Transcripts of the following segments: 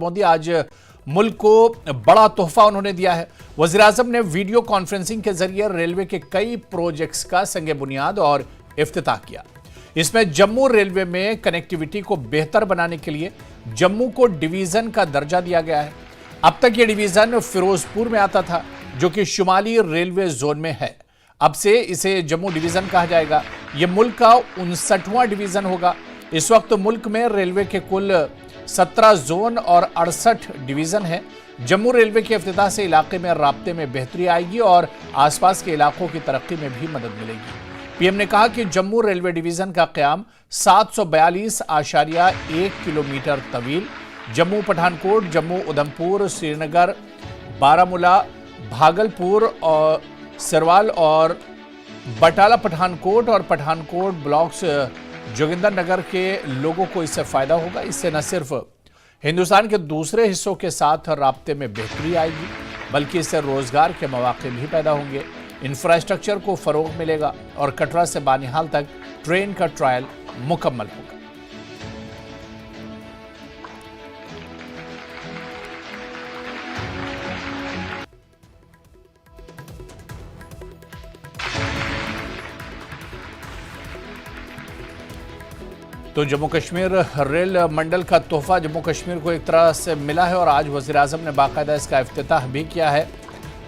मोदी आज मुल्क को बड़ा तोहफा उन्होंने दिया है। वज़ीर-ए-आज़म ने वीडियो कॉन्फ्रेंसिंग के जरिए रेलवे के कई प्रोजेक्ट्स का संगे बुनियाद और इफ्तिताह किया। इसमें जम्मू रेलवे में कनेक्टिविटी को बेहतर बनाने के लिए जम्मू को डिवीजन का दर्जा दिया गया है। अब तक यह डिवीजन फिरोजपुर में आता था, जो कि शुमाली रेलवे जोन में है। अब से इसे जम्मू डिवीजन कहा जाएगा। यह मुल्क का 59वां डिवीजन होगा। इस वक्त मुल्क में रेलवे के कुल 17 जोन और 68 डिवीजन हैं। जम्मू रेलवे के इफ्तिताह से इलाके में राब्ते में बेहतरी आएगी और आसपास के इलाकों की तरक्की में भी मदद मिलेगी। पीएम ने कहा कि जम्मू रेलवे डिवीजन का क़याम 742.1 किलोमीटर तवील जम्मू पठानकोट, जम्मू उधमपुर, श्रीनगर, बारामूला, भागलपुर और सिरवाल और बटाला पठानकोट और पठानकोट ब्लॉक्स जोगिंदर नगर के लोगों को इससे फायदा होगा। इससे न सिर्फ हिंदुस्तान के दूसरे हिस्सों के साथ राब्ते में बेहतरी आएगी, बल्कि इससे रोजगार के मौके भी पैदा होंगे, इंफ्रास्ट्रक्चर को फरोग मिलेगा और कटरा से बानिहाल तक ट्रेन का ट्रायल मुकम्मल होगा। तो जम्मू कश्मीर रेल मंडल का तोहफा जम्मू कश्मीर को एक तरह से मिला है और आज वज़ीर-ए-आज़म ने बाकायदा इसका इफ्तिताह भी किया है।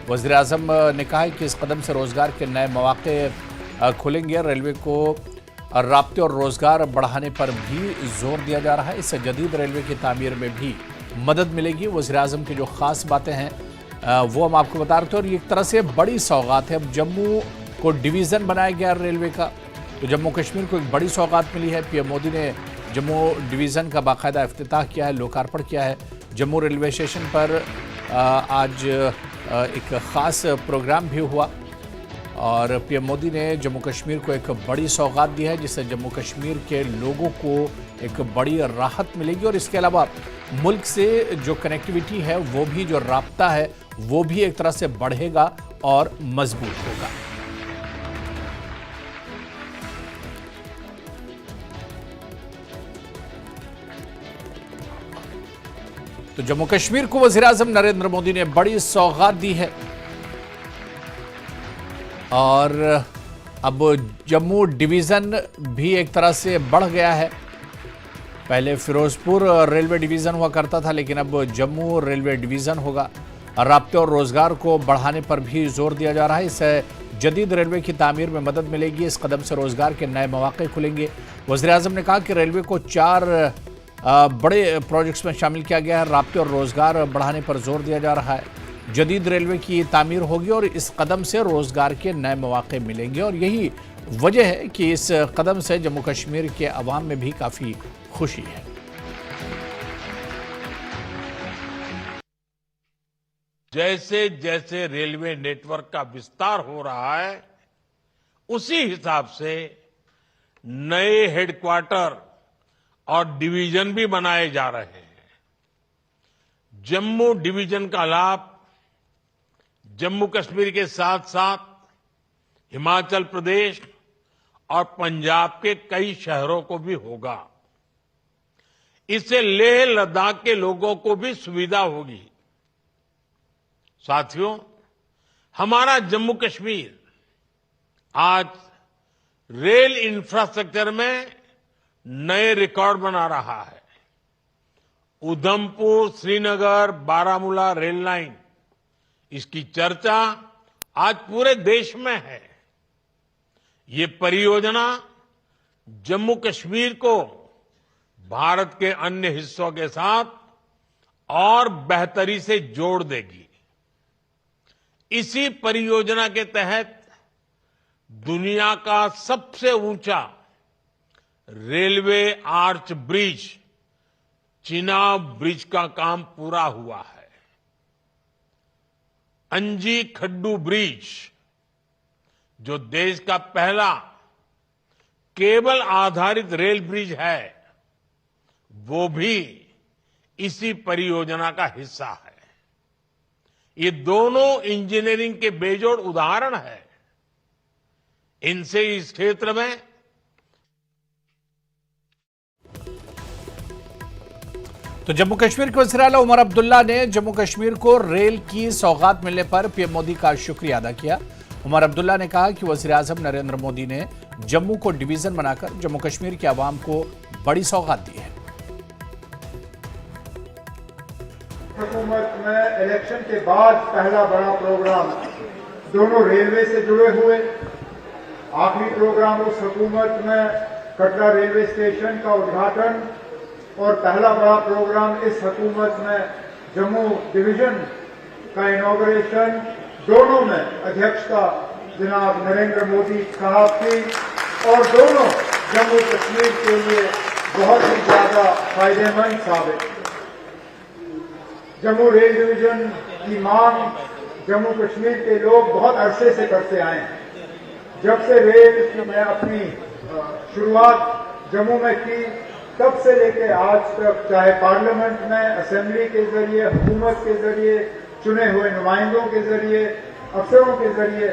वज़ीर-ए-आज़म ने कहा है कि इस कदम से रोज़गार के नए मौके खुलेंगे। रेलवे को राब्ते और रोज़गार बढ़ाने पर भी जोर दिया जा रहा है। इससे जदीद रेलवे की तामीर में भी मदद मिलेगी। वज़ीर-ए-आज़म की जो ख़ास बातें हैं वो हम आपको बता रहे थे और ये एक तरह से बड़ी सौगात है। अब जम्मू को डिवीज़न बनाया गया रेलवे का, तो जम्मू कश्मीर को एक बड़ी सौगात मिली है। पीएम मोदी ने जम्मू डिवीज़न का बाकायदा इफ्तिताह किया है, लोकार्पण किया है। जम्मू रेलवे स्टेशन पर आज एक ख़ास प्रोग्राम भी हुआ और पीएम मोदी ने जम्मू कश्मीर को एक बड़ी सौगात दी है, जिससे जम्मू कश्मीर के लोगों को एक बड़ी राहत मिलेगी और इसके अलावा मुल्क से जो कनेक्टिविटी है वो भी, जो राब्ता है वो भी एक तरह से बढ़ेगा और मजबूत होगा। तो जम्मू कश्मीर को वज़ीर-ए-आज़म नरेंद्र मोदी ने बड़ी सौगात दी है और अब जम्मू डिवीज़न भी एक तरह से बढ़ गया है। पहले फिरोजपुर रेलवे डिवीज़न हुआ करता था, लेकिन अब जम्मू रेलवे डिवीज़न होगा। राब्ते और रोज़गार को बढ़ाने पर भी जोर दिया जा रहा है। इससे जदीद रेलवे की तामीर में मदद मिलेगी। इस कदम से रोज़गार के नए मौके खुलेंगे। वज़ीर-ए-आज़म ने कहा कि रेलवे को 4 बड़े प्रोजेक्ट्स में शामिल किया गया है। राब्ते और रोज़गार बढ़ाने पर जोर दिया जा रहा है। जदीद रेलवे की तामीर होगी और इस कदम से रोज़गार के नए मौके मिलेंगे और यही वजह है कि इस कदम से जम्मू कश्मीर के अवाम में भी काफ़ी खुशी है। जैसे जैसे रेलवे नेटवर्क का विस्तार हो रहा है, उसी हिसाब से नए हेडक्वार्टर और डिवीजन भी बनाए जा रहे हैं। जम्मू डिवीजन का लाभ जम्मू कश्मीर के साथ साथ हिमाचल प्रदेश और पंजाब के कई शहरों को भी होगा। इससे लेह लद्दाख के लोगों को भी सुविधा होगी। साथियों, हमारा जम्मू कश्मीर आज रेल इंफ्रास्ट्रक्चर में नए रिकॉर्ड बना रहा है। उधमपुर श्रीनगर बारामूला रेल लाइन, इसकी चर्चा आज पूरे देश में है। ये परियोजना जम्मू कश्मीर को भारत के अन्य हिस्सों के साथ और बेहतरी से जोड़ देगी। इसी परियोजना के तहत दुनिया का सबसे ऊंचा railway arch bridge, Chenab bridge का काम पूरा हुआ है। अंजी खड्डू ब्रिज, जो देश का पहला केबल आधारित रेल ब्रिज है, वो भी इसी परियोजना का हिस्सा है। ये दोनों इंजीनियरिंग के बेजोड़ उदाहरण है। इनसे इस क्षेत्र में तो जम्मू कश्मीर के वज़ीर आला उमर अब्दुल्ला ने जम्मू कश्मीर को रेल की सौगात मिलने पर पीएम मोदी का शुक्रिया अदा किया। उमर अब्दुल्ला ने कहा कि वज़ीर आज़म नरेंद्र मोदी ने जम्मू को डिवीजन बनाकर जम्मू कश्मीर के आवाम को बड़ी सौगात दी है। हुकूमत में इलेक्शन के बाद पहला बड़ा प्रोग्राम दोनों रेलवे से जुड़े हुए, आखिरी प्रोग्राम उस हुकूमत में कटरा रेलवे स्टेशन का उद्घाटन और पहला बड़ा प्रोग्राम इस हुकूमत में जम्मू डिवीजन का इनॉग्रेशन, दोनों में अध्यक्षता जनाब नरेंद्र मोदी साहब की और दोनों जम्मू कश्मीर के लिए बहुत ही ज्यादा फायदेमंद साबित। जम्मू रेल डिवीजन की मांग जम्मू कश्मीर के लोग बहुत अरसे से करते आए हैं। जब से रेल की मैं अपनी शुरुआत जम्मू में की तब से लेकर आज तक, चाहे पार्लियामेंट में, असेंबली के जरिए, हुकूमत के जरिए, चुने हुए नुमाइंदों के जरिए, अफसरों के जरिए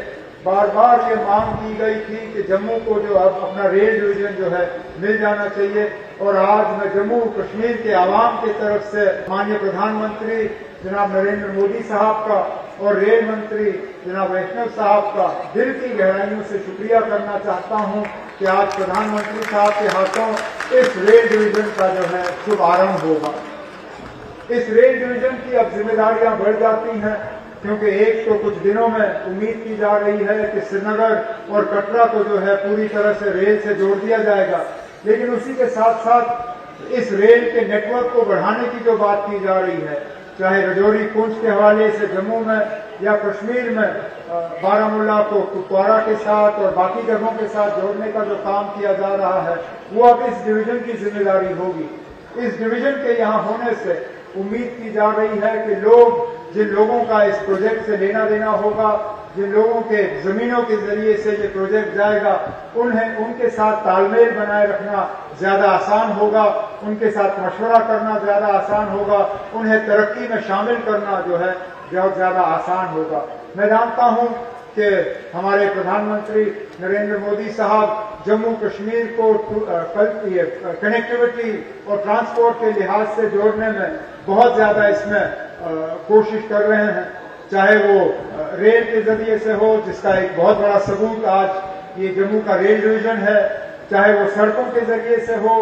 बार बार ये मांग की गई थी कि जम्मू को जो अब अपना रेल डिवीजन जो है मिल जाना चाहिए। और आज मैं जम्मू कश्मीर के आवाम की तरफ से माननीय प्रधानमंत्री जनाब नरेंद्र मोदी साहब का और रेल मंत्री जनाब वैष्णव साहब का दिल की गहराइयों से शुक्रिया करना चाहता हूं कि आज प्रधानमंत्री साहब के हाथों इस रेल डिवीजन का जो है शुभारंभ होगा। इस रेल डिवीजन की अब जिम्मेदारियां बढ़ जाती हैं, क्योंकि एक तो कुछ दिनों में उम्मीद की जा रही है कि श्रीनगर और कटरा को जो है पूरी तरह से रेल से जोड़ दिया जाएगा, लेकिन उसी के साथ साथ इस रेल के नेटवर्क को बढ़ाने की जो बात की जा रही है, चाहे रजौरी पुंछ के हवाले से जम्मू में या कश्मीर में बारामूला को कुपवाड़ा के साथ और बाकी जगहों के साथ जोड़ने का जो काम किया जा रहा है, वो अब इस डिवीजन की जिम्मेदारी होगी। इस डिवीजन के यहाँ होने से उम्मीद की जा रही है कि जिन लोगों का इस प्रोजेक्ट से लेना देना होगा, जिन लोगों के जमीनों के जरिए से ये प्रोजेक्ट जाएगा, उनके साथ तालमेल बनाए रखना ज्यादा आसान होगा, उनके साथ मशवरा करना ज्यादा आसान होगा, उन्हें तरक्की में शामिल करना जो है बहुत ज्यादा आसान होगा। मैं जानता हूं कि हमारे प्रधानमंत्री नरेंद्र मोदी साहब जम्मू कश्मीर को कनेक्टिविटी और ट्रांसपोर्ट के लिहाज से जोड़ने में बहुत ज्यादा इसमें कोशिश कर रहे हैं, चाहे वो रेल के जरिए से हो, जिसका एक बहुत बड़ा सबूत आज ये जम्मू का रेल डिवीजन है, चाहे वो सड़कों के जरिए से हो,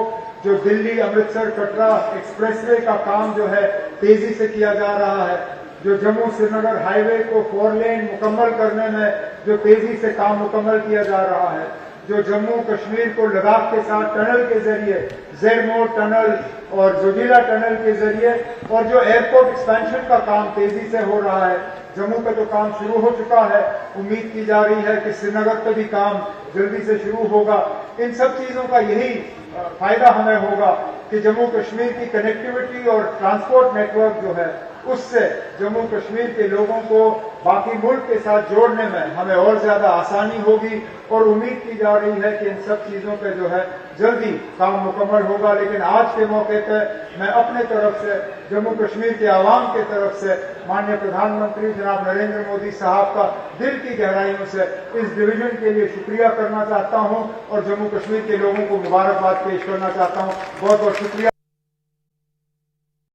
जो दिल्ली अमृतसर कटरा एक्सप्रेसवे का काम जो है तेजी से किया जा रहा है, जो जम्मू श्रीनगर हाईवे को 4 लेन मुकम्मल करने में जो तेजी से काम मुकम्मल किया जा रहा है, जो जम्मू कश्मीर को लद्दाख के साथ टनल के जरिए, ज़ेरमोर टनल और जोजिला टनल के जरिए, और जो एयरपोर्ट एक्सपेंशन का काम तेजी से हो रहा है, जम्मू का जो काम शुरू हो चुका है, उम्मीद की जा रही है कि श्रीनगर पे भी काम जल्दी से शुरू होगा। इन सब चीजों का यही फायदा हमें होगा कि जम्मू कश्मीर की कनेक्टिविटी और ट्रांसपोर्ट नेटवर्क जो है, उससे जम्मू कश्मीर के लोगों को बाकी मुल्क के साथ जोड़ने में हमें और ज्यादा आसानी होगी। और उम्मीद की जा रही है कि इन सब चीजों पे जो है जल्दी काम मुकम्मल होगा। लेकिन आज के मौके पे मैं अपने तरफ से, जम्मू कश्मीर के आवाम के तरफ से माननीय प्रधानमंत्री जनाब नरेंद्र मोदी साहब का दिल की गहराइयों से इस डिवीजन के लिए शुक्रिया करना चाहता हूं और जम्मू कश्मीर के लोगों को मुबारकबाद पेश करना चाहता हूं। बहुत बहुत शुक्रिया।